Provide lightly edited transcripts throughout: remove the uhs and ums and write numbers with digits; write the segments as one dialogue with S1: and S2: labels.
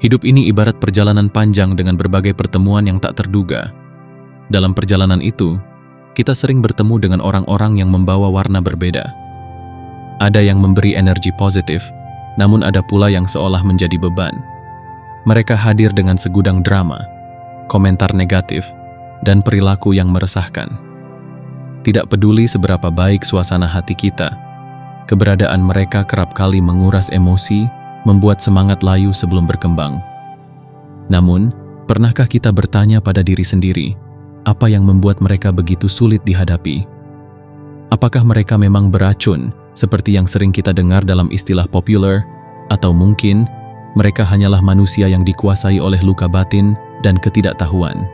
S1: Hidup ini ibarat perjalanan panjang dengan berbagai pertemuan yang tak terduga. Dalam perjalanan itu, kita sering bertemu dengan orang-orang yang membawa warna berbeda. Ada yang memberi energi positif, namun ada pula yang seolah menjadi beban. Mereka hadir dengan segudang drama, komentar negatif, dan perilaku yang meresahkan. Tidak peduli seberapa baik suasana hati kita, keberadaan mereka kerap kali menguras emosi, membuat semangat layu sebelum berkembang. Namun, pernahkah kita bertanya pada diri sendiri, apa yang membuat mereka begitu sulit dihadapi? Apakah mereka memang beracun, seperti yang sering kita dengar dalam istilah populer, atau mungkin mereka hanyalah manusia yang dikuasai oleh luka batin dan ketidaktahuan?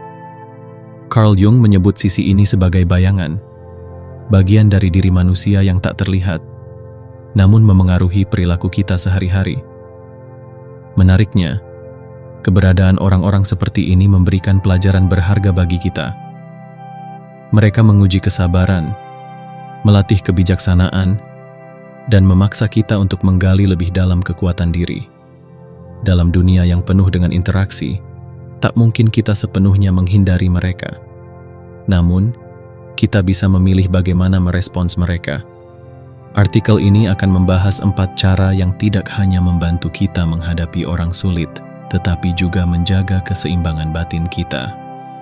S1: Carl Jung menyebut sisi ini sebagai bayangan, bagian dari diri manusia yang tak terlihat, namun memengaruhi perilaku kita sehari-hari. Menariknya, keberadaan orang-orang seperti ini memberikan pelajaran berharga bagi kita. Mereka menguji kesabaran, melatih kebijaksanaan, dan memaksa kita untuk menggali lebih dalam kekuatan diri. Dalam dunia yang penuh dengan interaksi, tak mungkin kita sepenuhnya menghindari mereka. Namun, kita bisa memilih bagaimana merespons mereka. Artikel ini akan membahas 4 cara yang tidak hanya membantu kita menghadapi orang sulit, tetapi juga menjaga keseimbangan batin kita.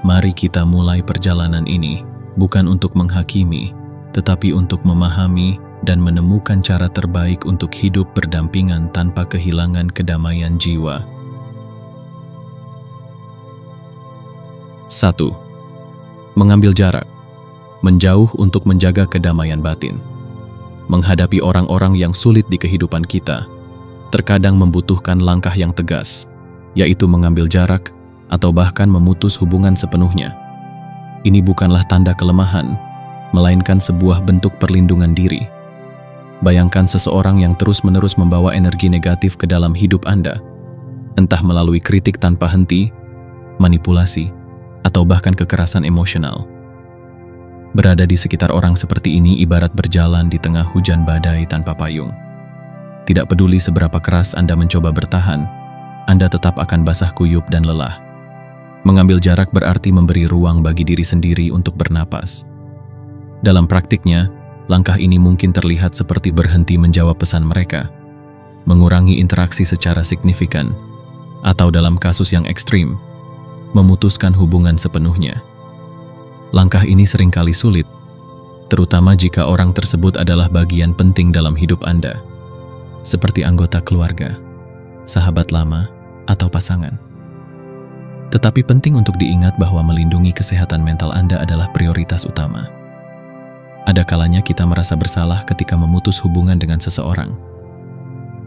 S1: Mari kita mulai perjalanan ini, bukan untuk menghakimi, tetapi untuk memahami dan menemukan cara terbaik untuk hidup berdampingan tanpa kehilangan kedamaian jiwa. 1. Mengambil jarak. Menjauh untuk menjaga kedamaian batin. Menghadapi orang-orang yang sulit di kehidupan kita, terkadang membutuhkan langkah yang tegas, yaitu mengambil jarak atau bahkan memutus hubungan sepenuhnya. Ini bukanlah tanda kelemahan, melainkan sebuah bentuk perlindungan diri. Bayangkan seseorang yang terus-menerus membawa energi negatif ke dalam hidup Anda, entah melalui kritik tanpa henti, manipulasi, atau bahkan kekerasan emosional. Berada di sekitar orang seperti ini ibarat berjalan di tengah hujan badai tanpa payung. Tidak peduli seberapa keras Anda mencoba bertahan, Anda tetap akan basah kuyup dan lelah. Mengambil jarak berarti memberi ruang bagi diri sendiri untuk bernapas. Dalam praktiknya, langkah ini mungkin terlihat seperti berhenti menjawab pesan mereka, mengurangi interaksi secara signifikan, atau dalam kasus yang ekstrim, memutuskan hubungan sepenuhnya. Langkah ini seringkali sulit, terutama jika orang tersebut adalah bagian penting dalam hidup Anda, seperti anggota keluarga, sahabat lama, atau pasangan. Tetapi penting untuk diingat bahwa melindungi kesehatan mental Anda adalah prioritas utama. Ada kalanya kita merasa bersalah ketika memutus hubungan dengan seseorang.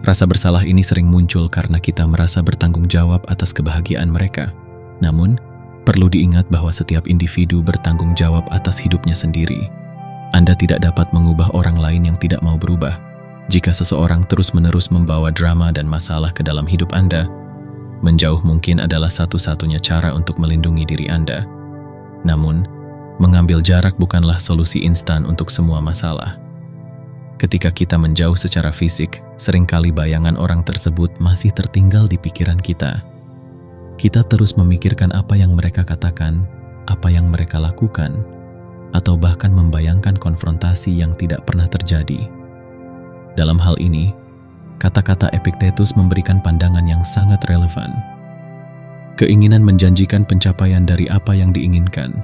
S1: Rasa bersalah ini sering muncul karena kita merasa bertanggung jawab atas kebahagiaan mereka. Namun, perlu diingat bahwa setiap individu bertanggung jawab atas hidupnya sendiri. Anda tidak dapat mengubah orang lain yang tidak mau berubah. Jika seseorang terus-menerus membawa drama dan masalah ke dalam hidup Anda, menjauh mungkin adalah satu-satunya cara untuk melindungi diri Anda. Namun, mengambil jarak bukanlah solusi instan untuk semua masalah. Ketika kita menjauh secara fisik, seringkali bayangan orang tersebut masih tertinggal di pikiran kita. Kita terus memikirkan apa yang mereka katakan, apa yang mereka lakukan, atau bahkan membayangkan konfrontasi yang tidak pernah terjadi. Dalam hal ini, kata-kata Epictetus memberikan pandangan yang sangat relevan. Keinginan menjanjikan pencapaian dari apa yang diinginkan,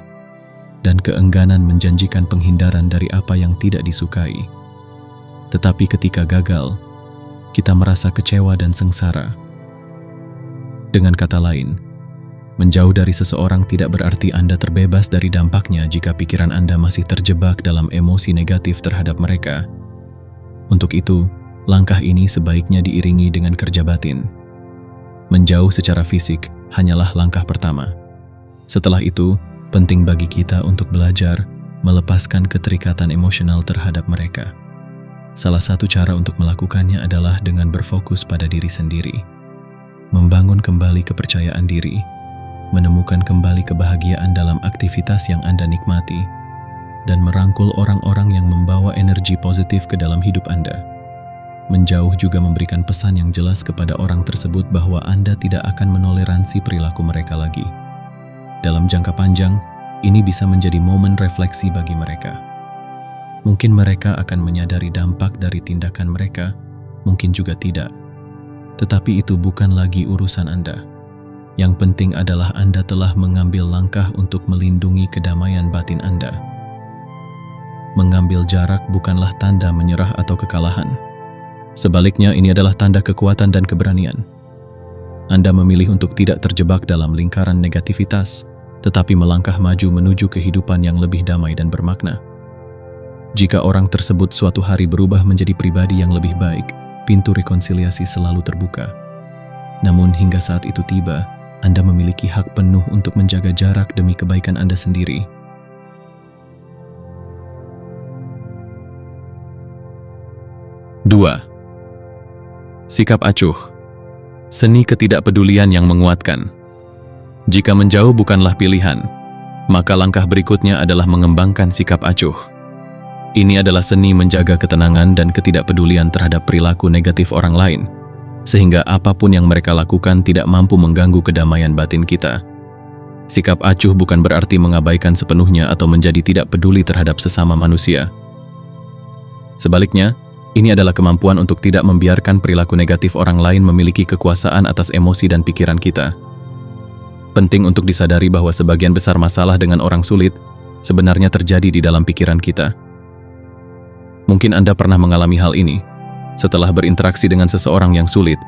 S1: dan keengganan menjanjikan penghindaran dari apa yang tidak disukai. Tetapi ketika gagal, kita merasa kecewa dan sengsara. Dengan kata lain, menjauh dari seseorang tidak berarti Anda terbebas dari dampaknya jika pikiran Anda masih terjebak dalam emosi negatif terhadap mereka. Untuk itu, langkah ini sebaiknya diiringi dengan kerja batin. Menjauh secara fisik hanyalah langkah pertama. Setelah itu, penting bagi kita untuk belajar melepaskan keterikatan emosional terhadap mereka. Salah satu cara untuk melakukannya adalah dengan berfokus pada diri sendiri. Membangun kembali kepercayaan diri, menemukan kembali kebahagiaan dalam aktivitas yang Anda nikmati, dan merangkul orang-orang yang membawa energi positif ke dalam hidup Anda. menjauh juga memberikan pesan yang jelas kepada orang tersebut bahwa Anda tidak akan menoleransi perilaku mereka lagi. Dalam jangka panjang, ini bisa menjadi momen refleksi bagi mereka. Mungkin mereka akan menyadari dampak dari tindakan mereka, mungkin juga tidak. Tetapi itu bukan lagi urusan Anda. Yang penting adalah Anda telah mengambil langkah untuk melindungi kedamaian batin Anda. Mengambil jarak bukanlah tanda menyerah atau kekalahan. Sebaliknya, ini adalah tanda kekuatan dan keberanian. Anda memilih untuk tidak terjebak dalam lingkaran negativitas, tetapi melangkah maju menuju kehidupan yang lebih damai dan bermakna. Jika orang tersebut suatu hari berubah menjadi pribadi yang lebih baik, pintu rekonsiliasi selalu terbuka. Namun hingga saat itu tiba, Anda memiliki hak penuh untuk menjaga jarak demi kebaikan Anda sendiri. Dua, sikap acuh. Seni ketidakpedulian yang menguatkan. Jika menjauh bukanlah pilihan, maka langkah berikutnya adalah mengembangkan sikap acuh. Ini adalah seni menjaga ketenangan dan ketidakpedulian terhadap perilaku negatif orang lain, sehingga apapun yang mereka lakukan tidak mampu mengganggu kedamaian batin kita. Sikap acuh bukan berarti mengabaikan sepenuhnya atau menjadi tidak peduli terhadap sesama manusia. Sebaliknya, ini adalah kemampuan untuk tidak membiarkan perilaku negatif orang lain memiliki kekuasaan atas emosi dan pikiran kita. Penting untuk disadari bahwa sebagian besar masalah dengan orang sulit sebenarnya terjadi di dalam pikiran kita. Mungkin Anda pernah mengalami hal ini. Setelah berinteraksi dengan seseorang yang sulit,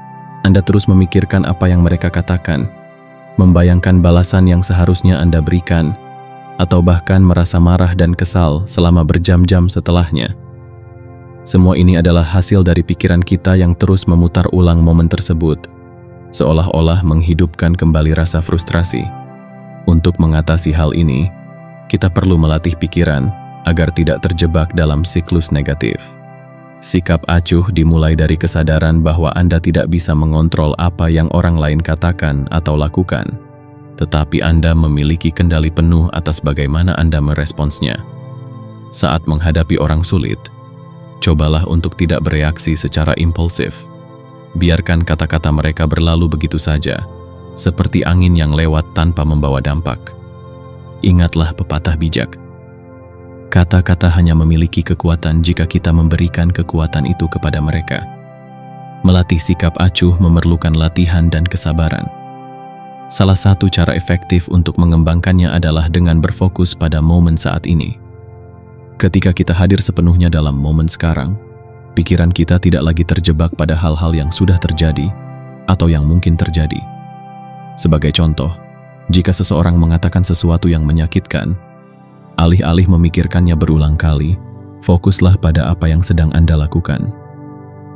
S1: Anda terus memikirkan apa yang mereka katakan, membayangkan balasan yang seharusnya Anda berikan, atau bahkan merasa marah dan kesal selama berjam-jam setelahnya. Semua ini adalah hasil dari pikiran kita yang terus memutar ulang momen tersebut, seolah-olah menghidupkan kembali rasa frustrasi. Untuk mengatasi hal ini, kita perlu melatih pikiran agar tidak terjebak dalam siklus negatif. Sikap acuh dimulai dari kesadaran bahwa Anda tidak bisa mengontrol apa yang orang lain katakan atau lakukan, tetapi Anda memiliki kendali penuh atas bagaimana Anda meresponsnya. Saat menghadapi orang sulit, cobalah untuk tidak bereaksi secara impulsif. Biarkan kata-kata mereka berlalu begitu saja, seperti angin yang lewat tanpa membawa dampak. Ingatlah pepatah bijak. Kata-kata hanya memiliki kekuatan jika kita memberikan kekuatan itu kepada mereka. Melatih sikap acuh memerlukan latihan dan kesabaran. Salah satu cara efektif untuk mengembangkannya adalah dengan berfokus pada momen saat ini. Ketika kita hadir sepenuhnya dalam momen sekarang, pikiran kita tidak lagi terjebak pada hal-hal yang sudah terjadi atau yang mungkin terjadi. Sebagai contoh, jika seseorang mengatakan sesuatu yang menyakitkan, alih-alih memikirkannya berulang kali, fokuslah pada apa yang sedang Anda lakukan.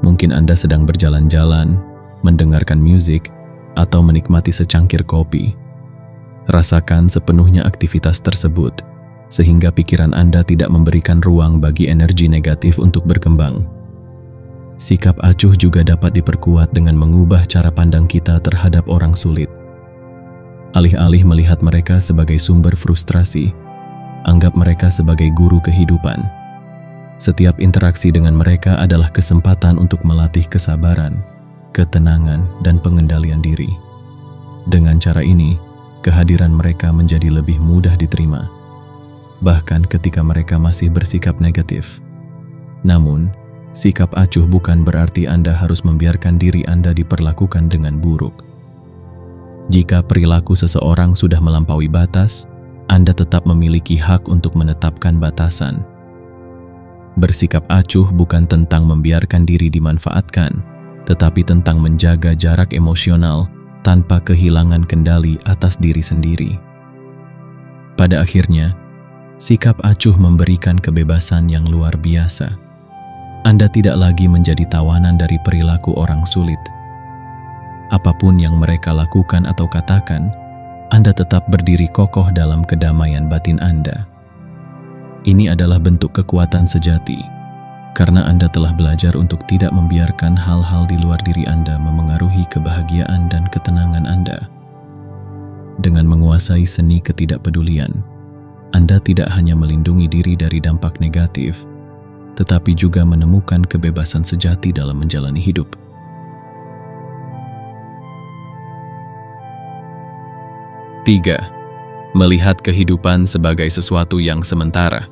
S1: Mungkin Anda sedang berjalan-jalan, mendengarkan musik, atau menikmati secangkir kopi. Rasakan sepenuhnya aktivitas tersebut, sehingga pikiran Anda tidak memberikan ruang bagi energi negatif untuk berkembang. Sikap acuh juga dapat diperkuat dengan mengubah cara pandang kita terhadap orang sulit. Alih-alih melihat mereka sebagai sumber frustrasi, anggap mereka sebagai guru kehidupan. Setiap interaksi dengan mereka adalah kesempatan untuk melatih kesabaran, ketenangan, dan pengendalian diri. Dengan cara ini, kehadiran mereka menjadi lebih mudah diterima, bahkan ketika mereka masih bersikap negatif. Namun, sikap acuh bukan berarti Anda harus membiarkan diri Anda diperlakukan dengan buruk. Jika perilaku seseorang sudah melampaui batas, Anda tetap memiliki hak untuk menetapkan batasan. Bersikap acuh bukan tentang membiarkan diri dimanfaatkan, tetapi tentang menjaga jarak emosional tanpa kehilangan kendali atas diri sendiri. Pada akhirnya, sikap acuh memberikan kebebasan yang luar biasa. Anda tidak lagi menjadi tawanan dari perilaku orang sulit. Apapun yang mereka lakukan atau katakan, Anda tetap berdiri kokoh dalam kedamaian batin Anda. Ini adalah bentuk kekuatan sejati, karena Anda telah belajar untuk tidak membiarkan hal-hal di luar diri Anda memengaruhi kebahagiaan dan ketenangan Anda. Dengan menguasai seni ketidakpedulian, Anda tidak hanya melindungi diri dari dampak negatif, tetapi juga menemukan kebebasan sejati dalam menjalani hidup. Tiga, melihat kehidupan sebagai sesuatu yang sementara.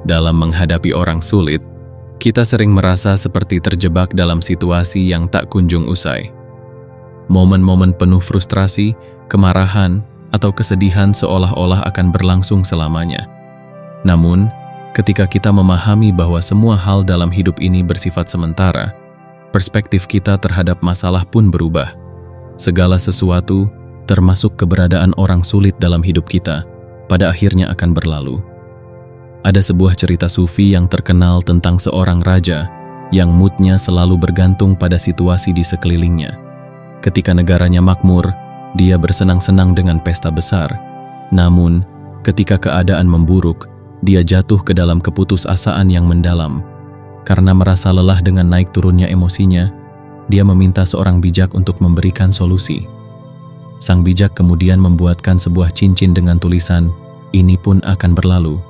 S1: Dalam menghadapi orang sulit, kita sering merasa seperti terjebak dalam situasi yang tak kunjung usai. Momen-momen penuh frustrasi, kemarahan, atau kesedihan seolah-olah akan berlangsung selamanya. Namun, ketika kita memahami bahwa semua hal dalam hidup ini bersifat sementara, perspektif kita terhadap masalah pun berubah. Segala sesuatu, termasuk keberadaan orang sulit dalam hidup kita, pada akhirnya akan berlalu. Ada sebuah cerita sufi yang terkenal tentang seorang raja yang moodnya selalu bergantung pada situasi di sekelilingnya. Ketika negaranya makmur, dia bersenang-senang dengan pesta besar. Namun, ketika keadaan memburuk, dia jatuh ke dalam keputusasaan yang mendalam. Karena merasa lelah dengan naik turunnya emosinya, dia meminta seorang bijak untuk memberikan solusi. Sang bijak kemudian membuatkan sebuah cincin dengan tulisan, "Ini pun akan berlalu."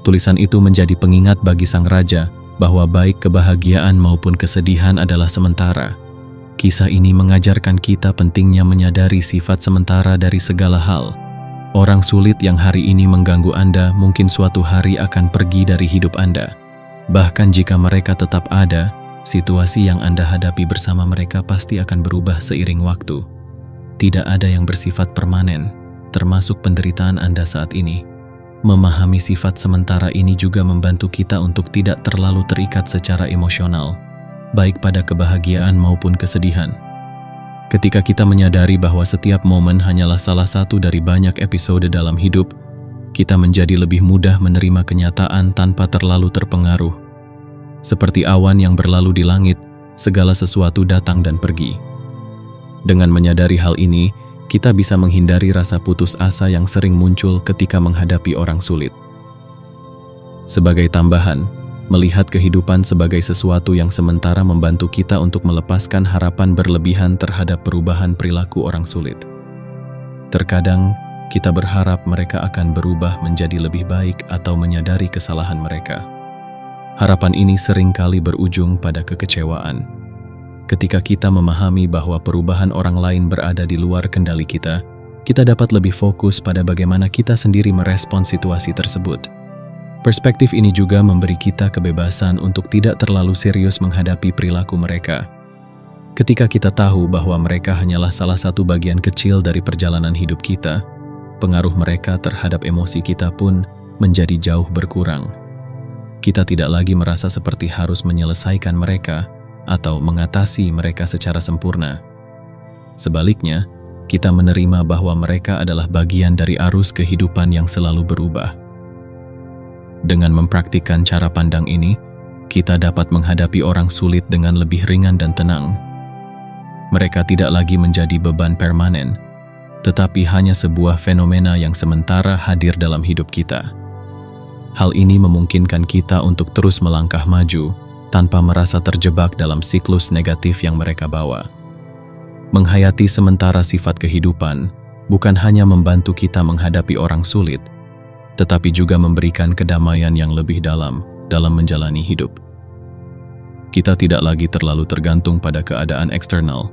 S1: Tulisan itu menjadi pengingat bagi sang raja bahwa baik kebahagiaan maupun kesedihan adalah sementara. Kisah ini mengajarkan kita pentingnya menyadari sifat sementara dari segala hal. Orang sulit yang hari ini mengganggu Anda mungkin suatu hari akan pergi dari hidup Anda. Bahkan jika mereka tetap ada, situasi yang Anda hadapi bersama mereka pasti akan berubah seiring waktu. Tidak ada yang bersifat permanen, termasuk penderitaan Anda saat ini. Memahami sifat sementara ini juga membantu kita untuk tidak terlalu terikat secara emosional, baik pada kebahagiaan maupun kesedihan. Ketika kita menyadari bahwa setiap momen hanyalah salah satu dari banyak episode dalam hidup, kita menjadi lebih mudah menerima kenyataan tanpa terlalu terpengaruh. Seperti awan yang berlalu di langit, segala sesuatu datang dan pergi. Dengan menyadari hal ini, kita bisa menghindari rasa putus asa yang sering muncul ketika menghadapi orang sulit. Sebagai tambahan, melihat kehidupan sebagai sesuatu yang sementara membantu kita untuk melepaskan harapan berlebihan terhadap perubahan perilaku orang sulit. Terkadang, kita berharap mereka akan berubah menjadi lebih baik atau menyadari kesalahan mereka. Harapan ini seringkali berujung pada kekecewaan. Ketika kita memahami bahwa perubahan orang lain berada di luar kendali kita dapat lebih fokus pada bagaimana kita sendiri merespons situasi tersebut. Perspektif ini juga memberi kita kebebasan untuk tidak terlalu serius menghadapi perilaku mereka. Ketika kita tahu bahwa mereka hanyalah salah satu bagian kecil dari perjalanan hidup kita, pengaruh mereka terhadap emosi kita pun menjadi jauh berkurang. Kita tidak lagi merasa seperti harus menyelesaikan mereka atau mengatasi mereka secara sempurna. Sebaliknya, kita menerima bahwa mereka adalah bagian dari arus kehidupan yang selalu berubah. Dengan mempraktikkan cara pandang ini, kita dapat menghadapi orang sulit dengan lebih ringan dan tenang. Mereka tidak lagi menjadi beban permanen, tetapi hanya sebuah fenomena yang sementara hadir dalam hidup kita. Hal ini memungkinkan kita untuk terus melangkah maju tanpa merasa terjebak dalam siklus negatif yang mereka bawa. Menghayati sementara sifat kehidupan bukan hanya membantu kita menghadapi orang sulit, tetapi juga memberikan kedamaian yang lebih dalam menjalani hidup. Kita tidak lagi terlalu tergantung pada keadaan eksternal,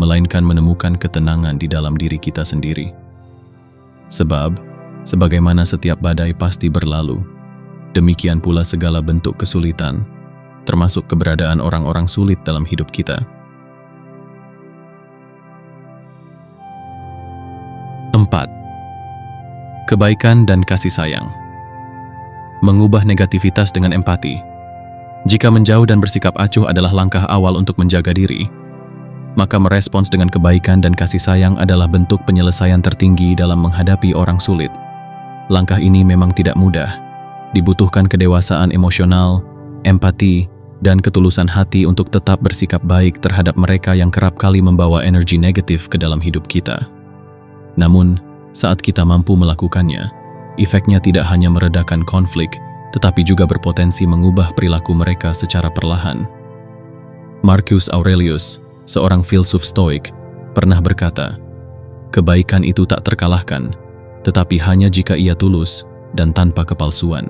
S1: melainkan menemukan ketenangan di dalam diri kita sendiri. Sebab, sebagaimana setiap badai pasti berlalu, demikian pula segala bentuk kesulitan, termasuk keberadaan orang-orang sulit dalam hidup kita. 4. Kebaikan dan kasih sayang. Mengubah negativitas dengan empati. Jika menjauh dan bersikap acuh adalah langkah awal untuk menjaga diri, maka merespons dengan kebaikan dan kasih sayang adalah bentuk penyelesaian tertinggi dalam menghadapi orang sulit. Langkah ini memang tidak mudah. Dibutuhkan kedewasaan emosional, empati, dan ketulusan hati untuk tetap bersikap baik terhadap mereka yang kerap kali membawa energi negatif ke dalam hidup kita. Namun, saat kita mampu melakukannya, efeknya tidak hanya meredakan konflik, tetapi juga berpotensi mengubah perilaku mereka secara perlahan. Marcus Aurelius, seorang filsuf Stoik, pernah berkata, "Kebaikan itu tak terkalahkan, tetapi hanya jika ia tulus dan tanpa kepalsuan."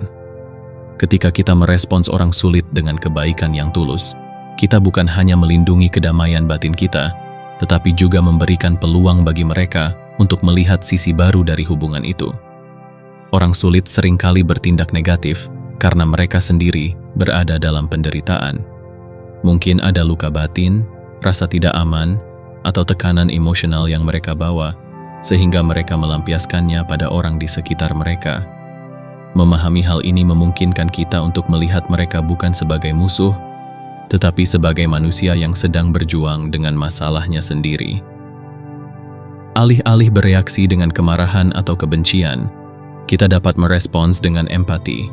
S1: Ketika kita merespons orang sulit dengan kebaikan yang tulus, kita bukan hanya melindungi kedamaian batin kita, tetapi juga memberikan peluang bagi mereka untuk melihat sisi baru dari hubungan itu. Orang sulit seringkali bertindak negatif karena mereka sendiri berada dalam penderitaan. Mungkin ada luka batin, rasa tidak aman, atau tekanan emosional yang mereka bawa, sehingga mereka melampiaskannya pada orang di sekitar mereka. Memahami hal ini memungkinkan kita untuk melihat mereka bukan sebagai musuh, tetapi sebagai manusia yang sedang berjuang dengan masalahnya sendiri. Alih-alih bereaksi dengan kemarahan atau kebencian, kita dapat merespons dengan empati.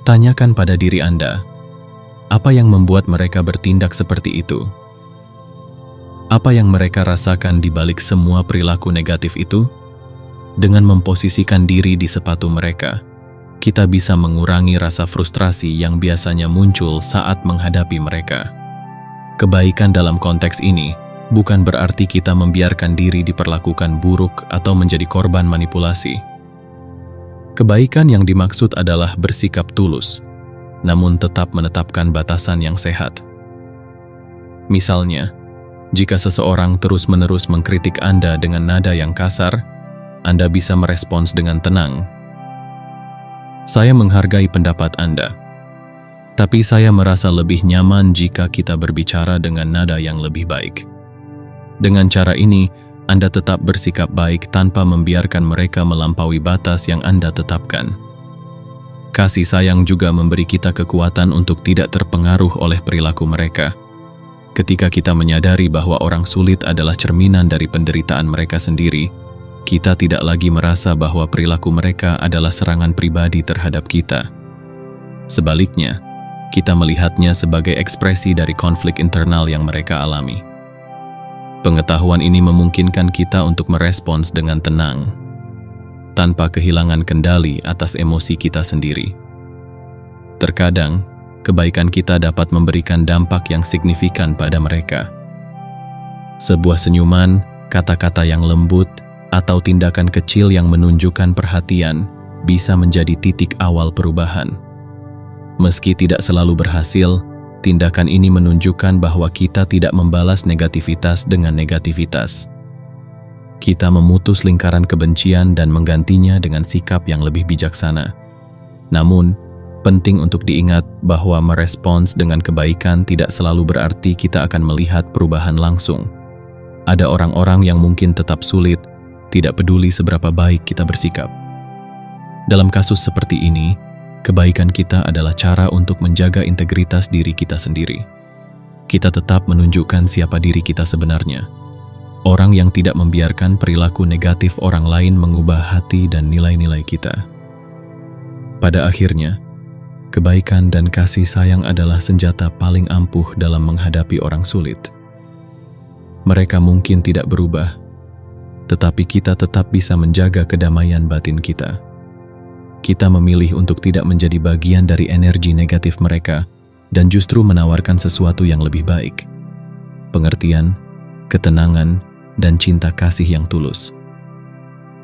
S1: Tanyakan pada diri Anda, apa yang membuat mereka bertindak seperti itu? Apa yang mereka rasakan di balik semua perilaku negatif itu? Dengan memposisikan diri di sepatu mereka, kita bisa mengurangi rasa frustrasi yang biasanya muncul saat menghadapi mereka. Kebaikan dalam konteks ini bukan berarti kita membiarkan diri diperlakukan buruk atau menjadi korban manipulasi. Kebaikan yang dimaksud adalah bersikap tulus, namun tetap menetapkan batasan yang sehat. Misalnya, jika seseorang terus-menerus mengkritik Anda dengan nada yang kasar, Anda bisa merespons dengan tenang. Saya menghargai pendapat Anda, tapi saya merasa lebih nyaman jika kita berbicara dengan nada yang lebih baik. Dengan cara ini, Anda tetap bersikap baik tanpa membiarkan mereka melampaui batas yang Anda tetapkan. Kasih sayang juga memberi kita kekuatan untuk tidak terpengaruh oleh perilaku mereka. Ketika kita menyadari bahwa orang sulit adalah cerminan dari penderitaan mereka sendiri, kita tidak lagi merasa bahwa perilaku mereka adalah serangan pribadi terhadap kita. Sebaliknya, kita melihatnya sebagai ekspresi dari konflik internal yang mereka alami. Pengetahuan ini memungkinkan kita untuk merespons dengan tenang, tanpa kehilangan kendali atas emosi kita sendiri. Terkadang, kebaikan kita dapat memberikan dampak yang signifikan pada mereka. Sebuah senyuman, kata-kata yang lembut, atau tindakan kecil yang menunjukkan perhatian bisa menjadi titik awal perubahan. Meski tidak selalu berhasil, tindakan ini menunjukkan bahwa kita tidak membalas negativitas dengan negativitas. Kita memutus lingkaran kebencian dan menggantinya dengan sikap yang lebih bijaksana. Namun, penting untuk diingat bahwa merespons dengan kebaikan tidak selalu berarti kita akan melihat perubahan langsung. Ada orang-orang yang mungkin tetap sulit, tidak peduli seberapa baik kita bersikap. Dalam kasus seperti ini, kebaikan kita adalah cara untuk menjaga integritas diri kita sendiri. Kita tetap menunjukkan siapa diri kita sebenarnya. Orang yang tidak membiarkan perilaku negatif orang lain mengubah hati dan nilai-nilai kita. Pada akhirnya, kebaikan dan kasih sayang adalah senjata paling ampuh dalam menghadapi orang sulit. Mereka mungkin tidak berubah, tetapi kita tetap bisa menjaga kedamaian batin kita. Kita memilih untuk tidak menjadi bagian dari energi negatif mereka dan justru menawarkan sesuatu yang lebih baik. Pengertian, ketenangan, dan cinta kasih yang tulus.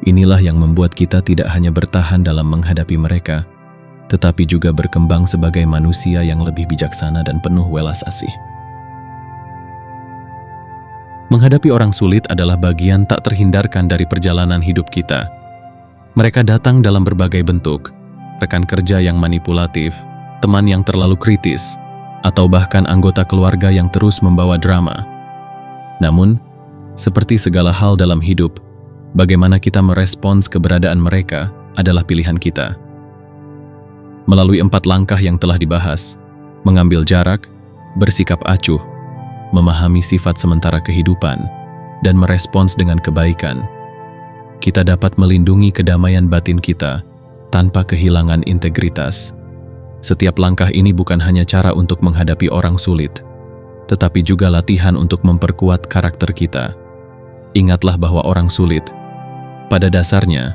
S1: Inilah yang membuat kita tidak hanya bertahan dalam menghadapi mereka, tetapi juga berkembang sebagai manusia yang lebih bijaksana dan penuh welas asih. Menghadapi orang sulit adalah bagian tak terhindarkan dari perjalanan hidup kita. Mereka datang dalam berbagai bentuk, rekan kerja yang manipulatif, teman yang terlalu kritis, atau bahkan anggota keluarga yang terus membawa drama. Namun, seperti segala hal dalam hidup, bagaimana kita merespons keberadaan mereka adalah pilihan kita. Melalui 4 langkah yang telah dibahas, mengambil jarak, bersikap acuh, memahami sifat sementara kehidupan, dan merespons dengan kebaikan, kita dapat melindungi kedamaian batin kita tanpa kehilangan integritas. Setiap langkah ini bukan hanya cara untuk menghadapi orang sulit, tetapi juga latihan untuk memperkuat karakter kita. Ingatlah bahwa orang sulit, pada dasarnya,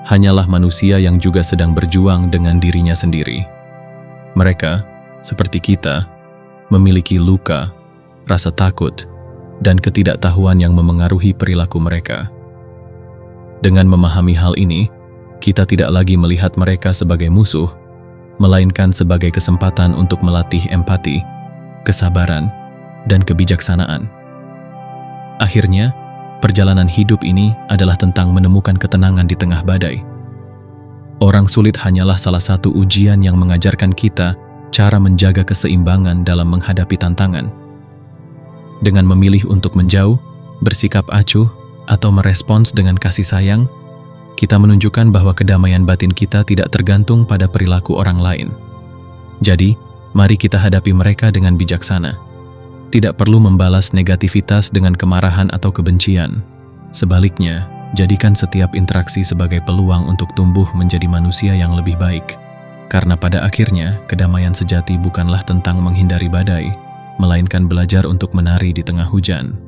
S1: hanyalah manusia yang juga sedang berjuang dengan dirinya sendiri. Mereka, seperti kita, memiliki luka, rasa takut, dan ketidaktahuan yang memengaruhi perilaku mereka. Dengan memahami hal ini, kita tidak lagi melihat mereka sebagai musuh, melainkan sebagai kesempatan untuk melatih empati, kesabaran, dan kebijaksanaan. Akhirnya, perjalanan hidup ini adalah tentang menemukan ketenangan di tengah badai. Orang sulit hanyalah salah satu ujian yang mengajarkan kita cara menjaga keseimbangan dalam menghadapi tantangan. Dengan memilih untuk menjauh, bersikap acuh, atau merespons dengan kasih sayang, kita menunjukkan bahwa kedamaian batin kita tidak tergantung pada perilaku orang lain. Jadi, mari kita hadapi mereka dengan bijaksana. Tidak perlu membalas negativitas dengan kemarahan atau kebencian. Sebaliknya, jadikan setiap interaksi sebagai peluang untuk tumbuh menjadi manusia yang lebih baik. Karena pada akhirnya, kedamaian sejati bukanlah tentang menghindari badai, melainkan belajar untuk menari di tengah hujan.